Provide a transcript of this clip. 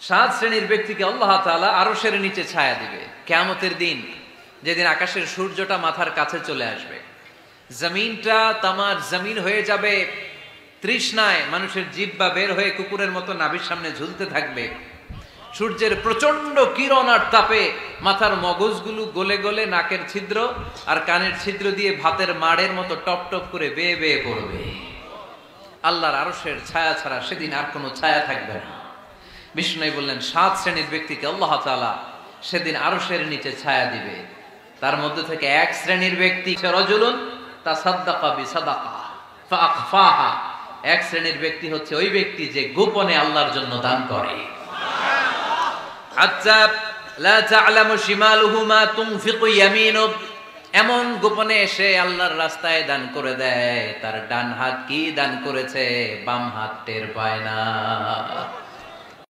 সাত শ্রেণীর ব্যক্তিকে আল্লাহ তাআলা আরশের নিচে ছায়া দিবে কিয়ামতের দিন, যেদিন আকাশের সূর্যটা মাথার কাছে চলে আসবে, জমিনটা তামার জমিন হয়ে যাবে তৃষ্ণায়, মানুষের জিহ্বা বের হয়ে কুকুরের মতো নাভির সামনে ঝুলতে থাকবে। সূর্যের প্রচন্ড কিরণ আর তাপে মাথার মগজগুলো গলে গলে নাকের ছিদ্র আর কানের ছিদ্র দিয়ে ভাতের মাড়ের মতো টপ টপ করে বেয়ে বেয়ে পড়বে। আল্লাহর আরশের ছায়া ছাড়া সেদিন আর কোনো ছায়া থাকবে না। বিষ্ণু বললেন, সাত শ্রেণীর ব্যক্তিকে আল্লাহ তাআলা সেদিন আরশের নিচে ছায়া দিবে। তার মধ্যে থেকে এক শ্রেণীর ব্যক্তি রাজুলুন তাসাদ্দাকা বিসাদাকা ফাআখফাহা, এক শ্রেণীর ব্যক্তি হচ্ছে ওই ব্যক্তি যে গোপনে আল্লাহর জন্য দান করে। হাত্তা লা তা'লামু শিমালুহু মা তুনফিকু ইয়ামিনুহু, এমন গোপনে এসে আল্লাহর রাস্তায় দান করে দেয়, তার ডান হাত কি দান করেছে বাম হাত টের পায় না।